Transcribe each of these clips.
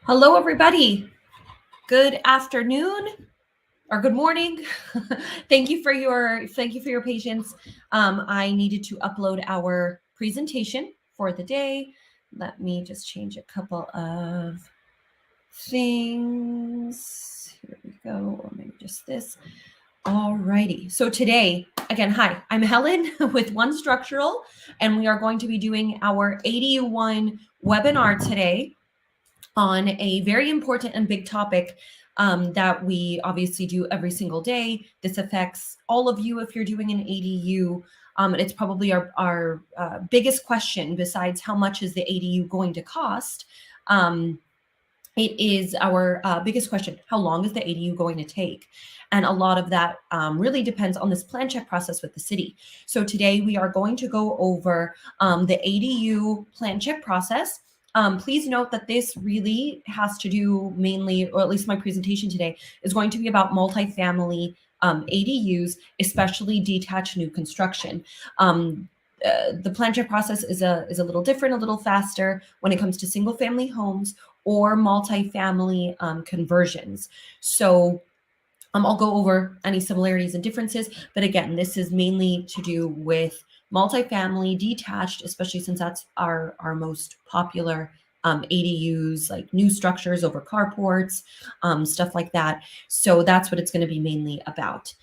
Hello, everybody. Good afternoon or good morning. Thank you for your patience. I needed to upload our presentation for the day. Let me just change a couple of things. Here we go, or maybe just this. Alrighty. So today, again, hi, I'm Helen with One Structural, and we are going to be doing our ADU1 webinar today on a very important and big topic that we obviously do every single day. This affects all of you if you're doing an ADU. It's probably our biggest question besides how much is the ADU going to cost. It is our biggest question. How long is the ADU going to take? And a lot of that really depends on this plan check process with the city. So today we are going to go over the ADU plan check process. Please note that this really has to do mainly, or at least my presentation today, is going to be about multifamily ADUs, especially detached new construction. The plan check process is a little different, a little faster when it comes to single family homes or multifamily conversions. So I'll go over any similarities and differences, but again, this is mainly to do with multifamily detached, especially since that's our most popular ADUs, like new structures over carports, stuff like that. So that's what it's going to be mainly about.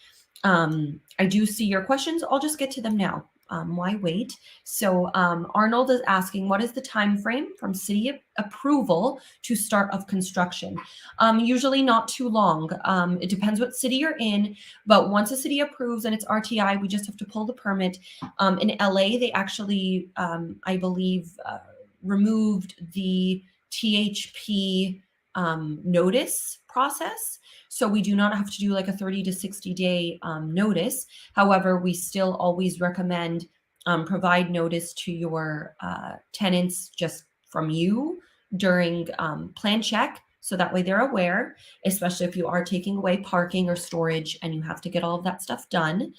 I do see your questions. I'll just get to them now. Why wait? So Arnold is asking, what is the time frame from city approval to start of construction? Usually not too long. It depends what city you're in, but once a city approves and it's RTI, we just have to pull the permit. In LA, they actually, I believe, removed the THP notice process. So we do not have to do like a 30 to 60 day notice. However, we still always recommend provide notice to your tenants just from you during plan check. So that way they're aware, especially if you are taking away parking or storage and you have to get all of that stuff done.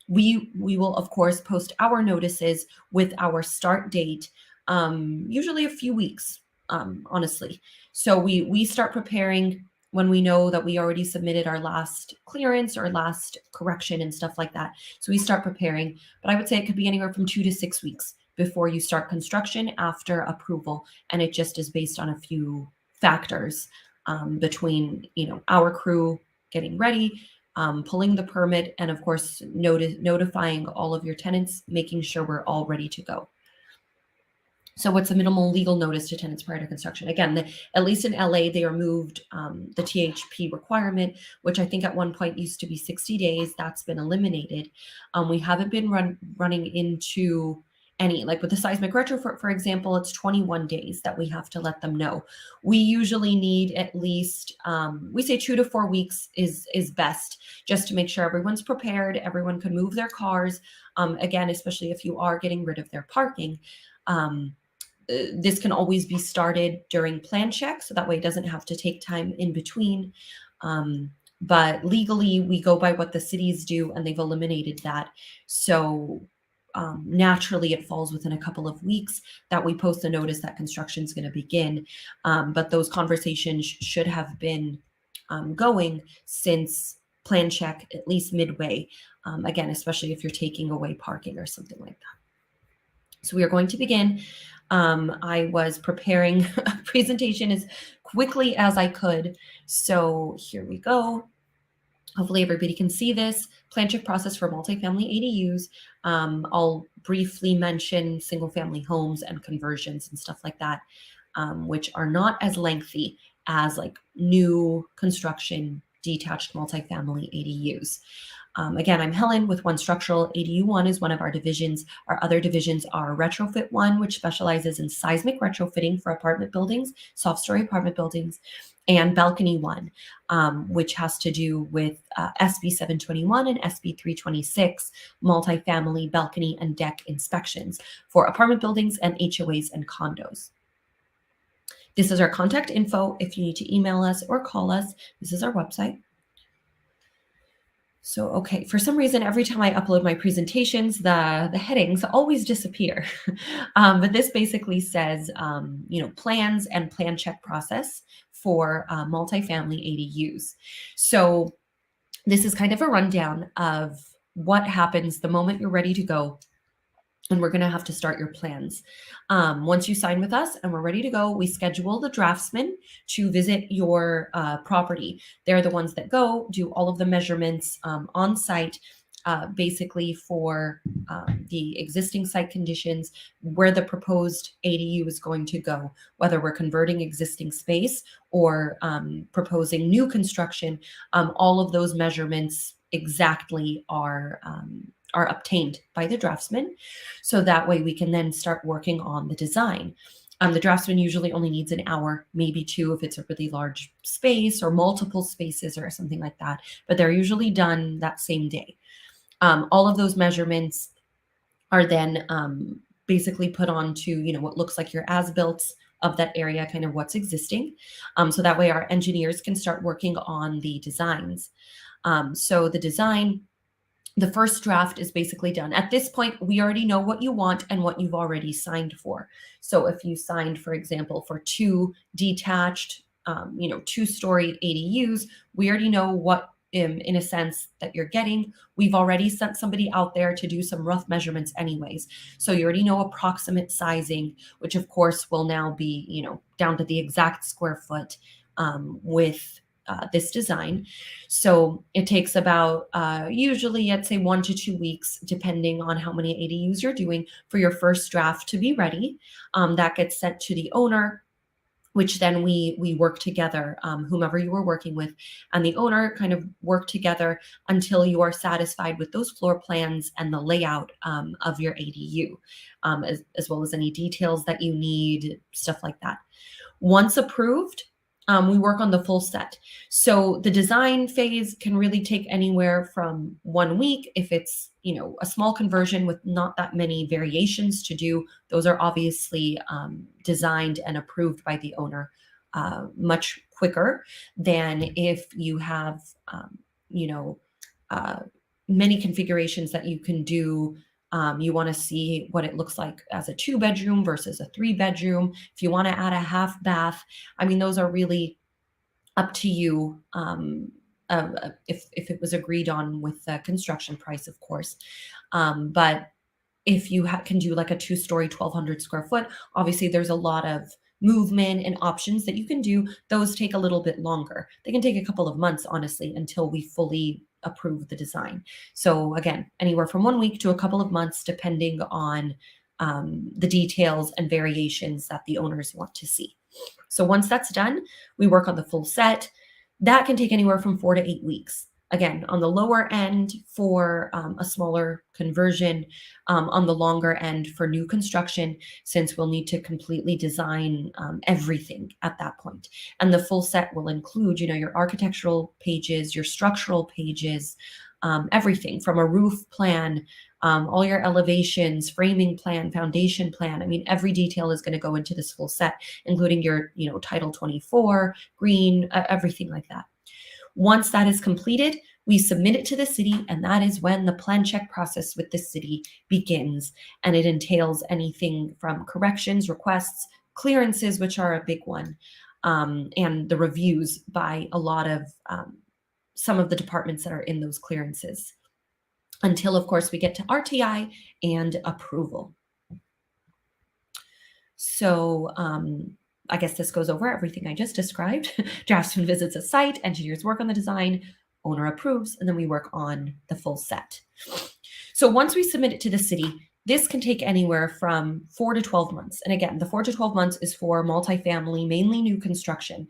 We will, of course, post our notices with our start date, usually a few weeks, honestly. So we start preparing when we know that we already submitted our last clearance or last correction and stuff like that. So we start preparing, but I would say it could be anywhere from 2 to 6 weeks before you start construction after approval. And it just is based on a few factors between, our crew getting ready, pulling the permit, and of course, notifying all of your tenants, making sure we're all ready to go. So what's the minimal legal notice to tenants prior to construction? Again, at least in LA, they removed the THP requirement, which I think at one point used to be 60 days. That's been eliminated. We haven't been running into any, like with the seismic retrofit, for example, it's 21 days that we have to let them know. We usually need at least, we say 2 to 4 weeks is best, just to make sure everyone's prepared, everyone can move their cars. Again, especially if you are getting rid of their parking. This can always be started during plan check, so that way it doesn't have to take time in between. But legally, we go by what the cities do, and they've eliminated that. So naturally, it falls within a couple of weeks that we post a notice that construction is going to begin. But those conversations should have been going since plan check, at least midway. Again, especially if you're taking away parking or something like that. So we are going to begin. I was preparing a presentation as quickly as I could. So here we go. Hopefully everybody can see this. Plan check process for multifamily ADUs. I'll briefly mention single family homes and conversions and stuff like that, which are not as lengthy as like new construction detached multifamily ADUs. Again, I'm Helen with One Structural. ADU1 is one of our divisions. Our other divisions are Retrofit 1, which specializes in seismic retrofitting for apartment buildings, soft story apartment buildings, and Balcony 1, which has to do with SB 721 and SB 326, multifamily balcony and deck inspections for apartment buildings and HOAs and condos. This is our contact info if you need to email us or call us. This is our website. So, okay, for some reason, every time I upload my presentations, the headings always disappear. But this basically says, plans and plan check process for multifamily ADUs. So this is kind of a rundown of what happens the moment you're ready to go, and we're going to have to start your plans. Once you sign with us and we're ready to go, we schedule the draftsman to visit your property. They're the ones that go do all of the measurements on site, basically for the existing site conditions, where the proposed ADU is going to go, whether we're converting existing space or proposing new construction. All of those measurements exactly are obtained by the draftsman. So that way we can then start working on the design. The draftsman usually only needs an hour, maybe two if it's a really large space or multiple spaces or something like that, but they're usually done that same day. All of those measurements are then basically put onto, what looks like your as-built of that area, kind of what's existing. So that way our engineers can start working on the designs. So the design, the first draft is basically done. At this point, we already know what you want and what you've already signed for. So if you signed, for example, for two detached, two-story ADUs, we already know what, in a sense, that you're getting. We've already sent somebody out there to do some rough measurements anyways. So you already know approximate sizing, which of course will now be, down to the exact square foot with this design. So it takes about usually, I'd say 1 to 2 weeks, depending on how many ADUs you're doing, for your first draft to be ready. That gets sent to the owner, which then we work together, whomever you are working with, and the owner kind of work together until you are satisfied with those floor plans and the layout of your ADU, as well as any details that you need, stuff like that. Once approved, we work on the full set. So the design phase can really take anywhere from 1 week. If it's, a small conversion with not that many variations to do, those are obviously designed and approved by the owner much quicker than if you have, you know, many configurations that you can do. You want to see what it looks like as a 2-bedroom versus a 3-bedroom. If you want to add a half bath, I mean, those are really up to you. If it was agreed on with the construction price, of course. But if you can do like a 2-story, 1,200 square foot, obviously there's a lot of movement and options that you can do. Those take a little bit longer. They can take a couple of months, honestly, until we fully approve the design. So again, anywhere from 1 week to a couple of months, depending on the details and variations that the owners want to see. So once that's done, we work on the full set. That can take anywhere from 4 to 8 weeks. Again, on the lower end for a smaller conversion, on the longer end for new construction, since we'll need to completely design everything at that point. And the full set will include, your architectural pages, your structural pages, everything from a roof plan, all your elevations, framing plan, foundation plan. I mean, every detail is going to go into this full set, including your, Title 24, green, everything like that. Once that is completed, we submit it to the city, and that is when the plan check process with the city begins. And it entails anything from corrections, requests, clearances, which are a big one, and the reviews by a lot of some of the departments that are in those clearances, until, of course, we get to RTI and approval. So I guess this goes over everything I just described. Draftsman visits a site, engineers work on the design, owner approves, and then we work on the full set. So once we submit it to the city, this can take anywhere from 4 to 12 months. And again, the 4 to 12 months is for multifamily, mainly new construction.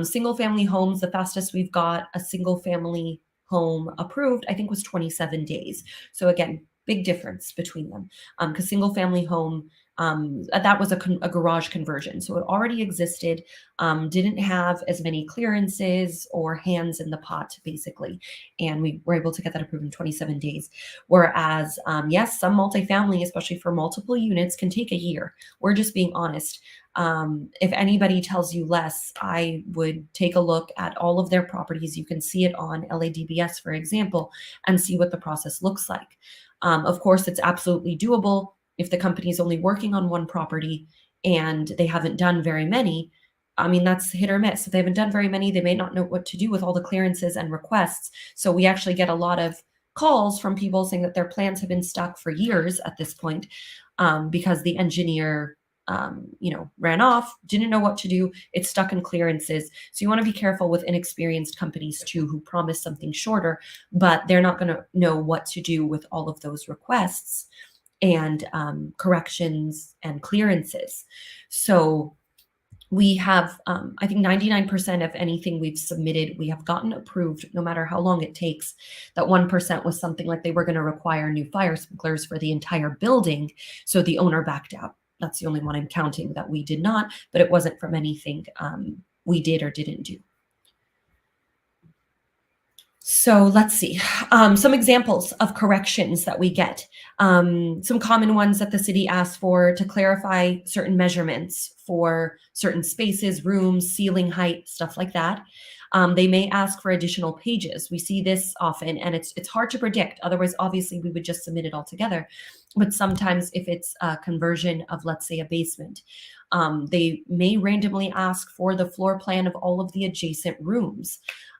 Single family homes, the fastest we've got a single family home approved, I think, was 27 days. So again, big difference between them, because single family home, That was a garage conversion. So it already existed, didn't have as many clearances or hands in the pot, basically. And we were able to get that approved in 27 days. Whereas, yes, some multifamily, especially for multiple units, can take a year. We're just being honest. If anybody tells you less, I would take a look at all of their properties. You can see it on LADBS, for example, and see what the process looks like. Of course, it's absolutely doable if the company is only working on one property and they haven't done very many. I mean, that's hit or miss. If they haven't done very many, they may not know what to do with all the clearances and requests. So we actually get a lot of calls from people saying that their plans have been stuck for years at this point, because the engineer ran off, didn't know what to do. It's stuck in clearances. So you want to be careful with inexperienced companies too, who promise something shorter, but they're not going to know what to do with all of those requests and corrections and clearances. So we have, I think 99% of anything we've submitted, we have gotten approved, no matter how long it takes. That 1% was something like they were going to require new fire sprinklers for the entire building. So the owner backed out. That's the only one I'm counting that we did not, but it wasn't from anything we did or didn't do. So let's see, some examples of corrections that we get. Some common ones that the city asks for: to clarify certain measurements for certain spaces, rooms, ceiling height, stuff like that. They may ask for additional pages. We see this often, and it's hard to predict. Otherwise, obviously, we would just submit it all together. But sometimes if it's a conversion of, let's say, a basement, they may randomly ask for the floor plan of all of the adjacent rooms.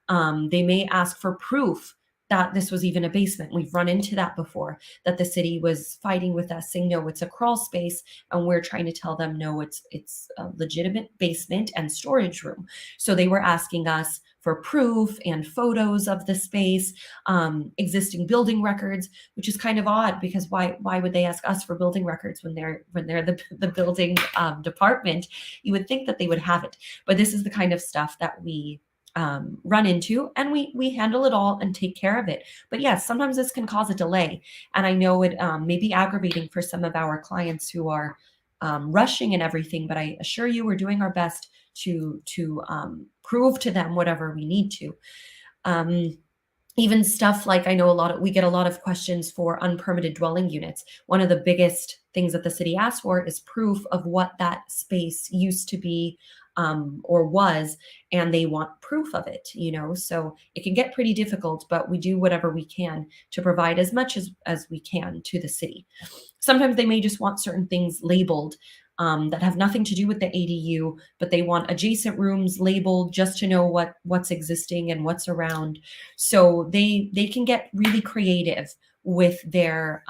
They may ask for proof that this was even a basement. We've run into that before, that the city was fighting with us, saying, no, it's a crawl space. And we're trying to tell them, no, it's a legitimate basement and storage room. So they were asking us for proof and photos of the space, existing building records, which is kind of odd, because why would they ask us for building records when they're the building department? You would think that they would have it. But this is the kind of stuff that we run into, and we handle it all and take care of it. But yes, sometimes this can cause a delay, and I know it may be aggravating for some of our clients who are rushing and everything, but I assure you we're doing our best to prove to them whatever we need to. Even stuff like, I know we get a lot of questions for unpermitted dwelling units. One of the biggest things that the city asks for is proof of what that space used to be, or was, and they want proof of it, so it can get pretty difficult, but we do whatever we can to provide as much as we can to the city. Sometimes they may just want certain things labeled, that have nothing to do with the ADU, but they want adjacent rooms labeled just to know what's existing and what's around. So they can get really creative with their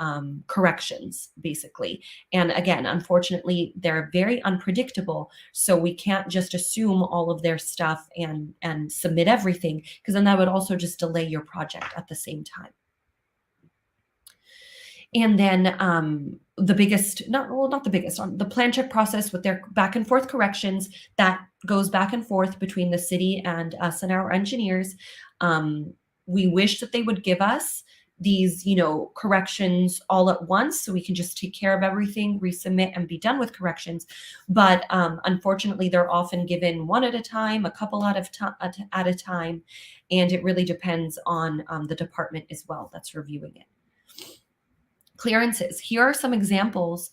corrections, basically. And again, unfortunately, they're very unpredictable. So we can't just assume all of their stuff and submit everything, because then that would also just delay your project at the same time. And then the biggest, not the biggest, the plan check process with their back and forth corrections, that goes back and forth between the city and us and our engineers. We wish that they would give us these, corrections all at once, so we can just take care of everything, resubmit, and be done with corrections. But unfortunately, they're often given one at a time, a couple at a time, and it really depends on the department as well that's reviewing it. Clearances. Here are some examples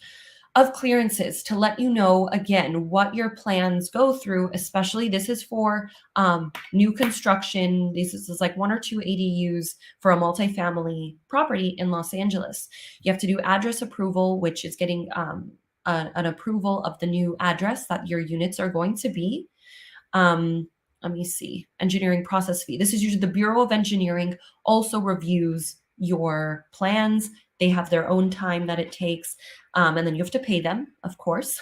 of clearances to let you know, again, what your plans go through. Especially, this is for new construction. This is like 1 or 2 ADUs for a multifamily property in Los Angeles. You have to do address approval, which is getting an approval of the new address that your units are going to be. Let me see. Engineering process fee. This is usually the Bureau of Engineering also reviews your plans. They have their own time that it takes, and then you have to pay them, of course.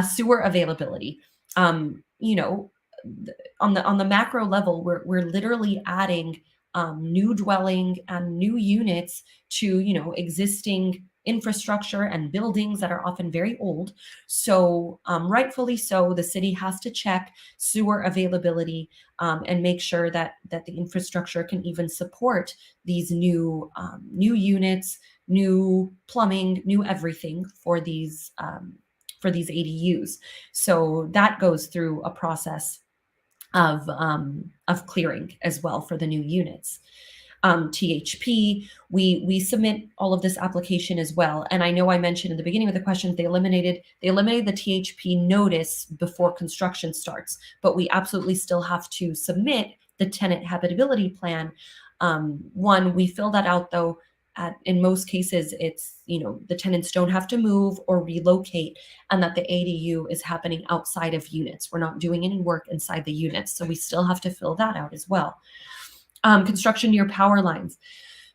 Sewer availability. On the macro level, we're literally adding new dwelling and new units to existing infrastructure and buildings that are often very old. So rightfully so, the city has to check sewer availability and make sure that the infrastructure can even support these new units, new plumbing, new everything for these ADUs. So that goes through a process of clearing as well for the new units. THP, we submit all of this application as well. And I know I mentioned in the beginning of the questions, they eliminated the THP notice before construction starts, but we absolutely still have to submit the tenant habitability plan. One, we fill that out though. In most cases, it's, the tenants don't have to move or relocate, and that the ADU is happening outside of units. We're not doing any work inside the units. So we still have to fill that out as well. Construction near power lines.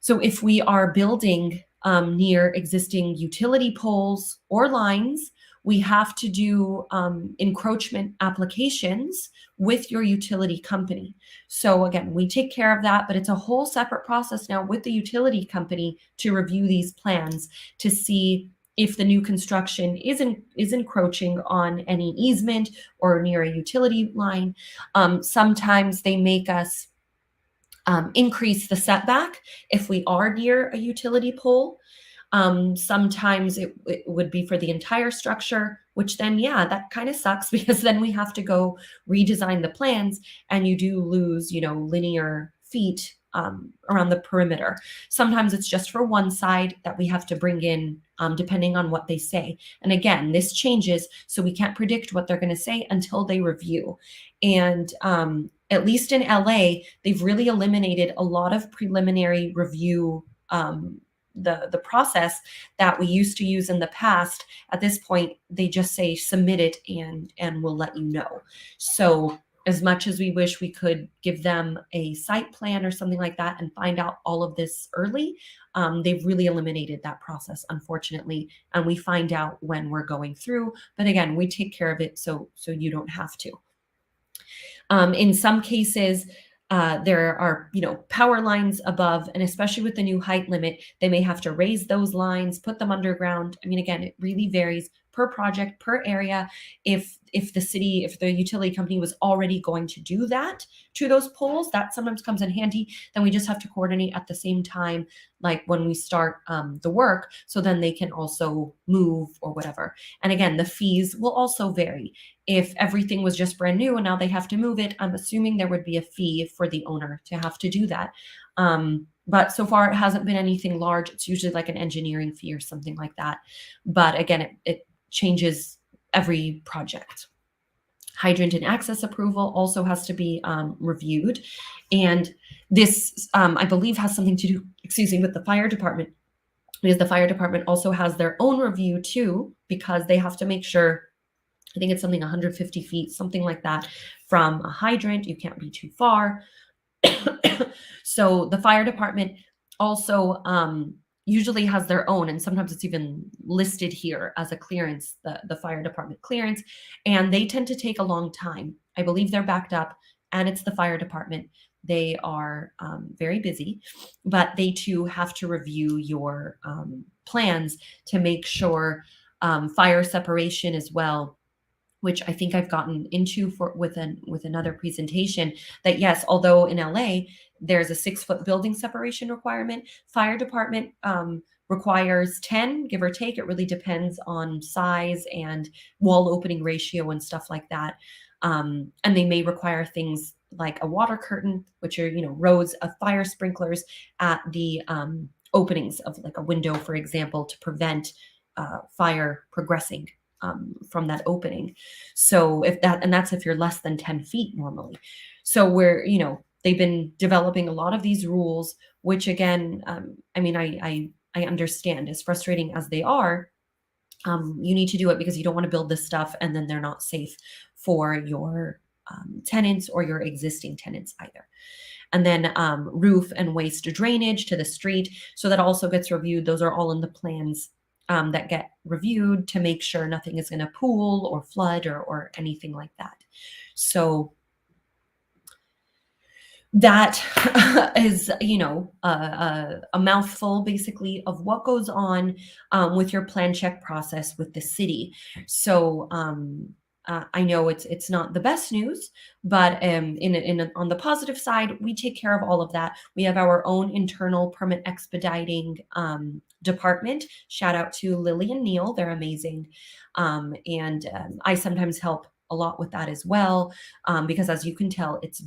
So if we are building near existing utility poles or lines, we have to do encroachment applications with your utility company. So again, we take care of that, but it's a whole separate process now with the utility company to review these plans to see if the new construction is encroaching on any easement or near a utility line. Sometimes they make us increase the setback if we are near a utility pole. Sometimes it would be for the entire structure, which then, yeah, that kind of sucks because then we have to go redesign the plans and you do lose, linear feet around the perimeter. Sometimes it's just for one side that we have to bring in, depending on what they say. And again, this changes, so we can't predict what they're going to say until they review. And at least in LA, they've really eliminated a lot of preliminary review, the process that we used to use in the past. At this point, they just say submit it and we'll let you know. So as much as we wish we could give them a site plan or something like that and find out all of this early, they've really eliminated that process, unfortunately, and we find out when we're going through. But again, we take care of it so you don't have to. In some cases, there are, power lines above, and especially with the new height limit, they may have to raise those lines, put them underground. I mean, again, it really varies per project, per area. If the utility company was already going to do that to those poles, that sometimes comes in handy. Then we just have to coordinate at the same time, like when we start the work, so then they can also move or whatever. And again, the fees will also vary. If everything was just brand new and now they have to move it, I'm assuming there would be a fee for the owner to have to do that. But so far, it hasn't been anything large. It's usually like an engineering fee or something like that. But again, it changes every project. Hydrant and access approval also has to be reviewed. And this, I believe, has something to do, with the fire department, because the fire department also has their own review too, because they have to make sure, I think it's something 150 feet, something like that, from a hydrant. You can't be too far. So the fire department also usually has their own, and sometimes it's even listed here as a clearance, the fire department clearance, and they tend to take a long time. I believe they're backed up, and it's the fire department. They are very busy, but they too have to review your plans to make sure fire separation as well, which I think I've gotten into with another presentation, that yes, although in LA there's a 6-foot building separation requirement, fire department requires 10, give or take. It really depends on size and wall opening ratio and stuff like that. And they may require things like a water curtain, which are, rows of fire sprinklers at the openings of like a window, for example, to prevent fire progressing from that opening. So that's if you're less than 10 feet normally. So they've been developing a lot of these rules, which again, I understand, as frustrating as they are, you need to do it because you don't want to build this stuff and then they're not safe for your tenants or your existing tenants either. And then roof and waste drainage to the street. So that also gets reviewed. Those are all in the plans that get reviewed to make sure nothing is going to pool or flood or anything like that. So that is, a mouthful basically of what goes on with your plan check process with the city. So I know it's not the best news, but on the positive side, we take care of all of that. We have our own internal permit expediting department. Shout out to Lily and Neil; they're amazing, and I sometimes help a lot with that as well, because as you can tell, it's a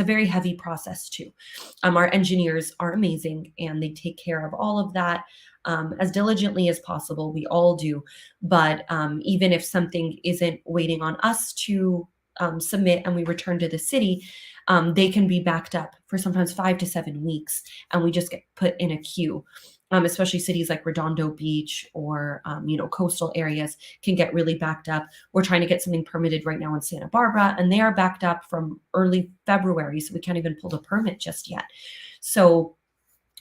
very heavy process too. Our engineers are amazing and they take care of all of that as diligently as possible. We all do. But even if something isn't waiting on us to submit and we return to the city, they can be backed up for sometimes 5 to 7 weeks and we just get put in a queue. Especially cities like Redondo Beach or coastal areas can get really backed up. We're trying to get something permitted right now in Santa Barbara, and they are backed up from early February, so we can't even pull the permit just yet. So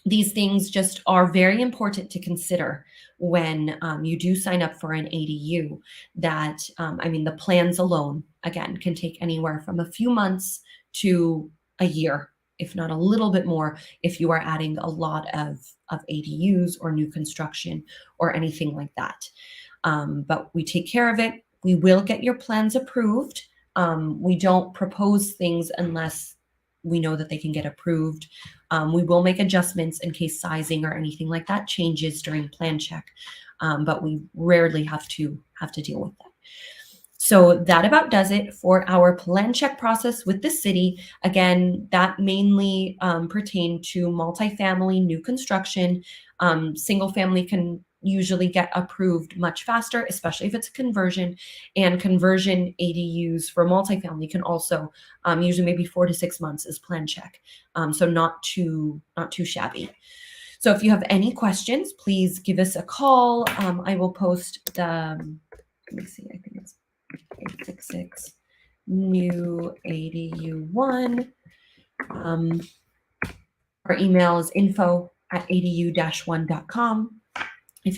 these things just are very important to consider when you do sign up for an ADU. That the plans alone, again, can take anywhere from a few months to a year, if not a little bit more, if you are adding a lot of ADUs or new construction or anything like that. But we take care of it. We will get your plans approved. We don't propose things unless we know that they can get approved. We will make adjustments in case sizing or anything like that changes during plan check, but we rarely have to deal with that. So that about does it for our plan check process with the city. Again, that mainly pertain to multifamily new construction. Single family can usually get approved much faster, especially if it's a conversion. And conversion ADUs for multifamily can also usually maybe 4 to 6 months is plan check. So not too shabby. So if you have any questions, please give us a call. I will post the, let me see, I think it's 866 new ADU1. Our email is info@adu-1.com.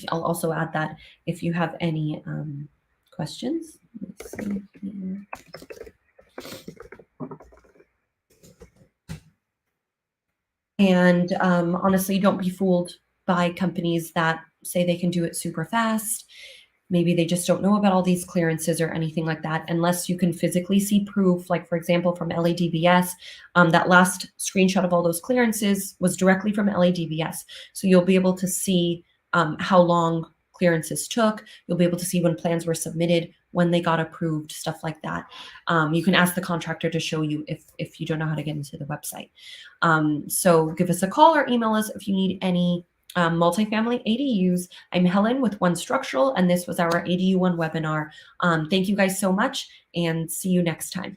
I'll also add that if you have any questions. Let's see here. And honestly, don't be fooled by companies that say they can do it super fast. Maybe they just don't know about all these clearances or anything like that, unless you can physically see proof. Like, for example, from LADBS, that last screenshot of all those clearances was directly from LADBS. So you'll be able to see how long clearances took. You'll be able to see when plans were submitted, when they got approved, stuff like that. You can ask the contractor to show you if you don't know how to get into the website. So give us a call or email us if you need any multifamily ADUs. I'm Helen with One Structural, and this was our ADU1 webinar. Thank you guys so much, and see you next time.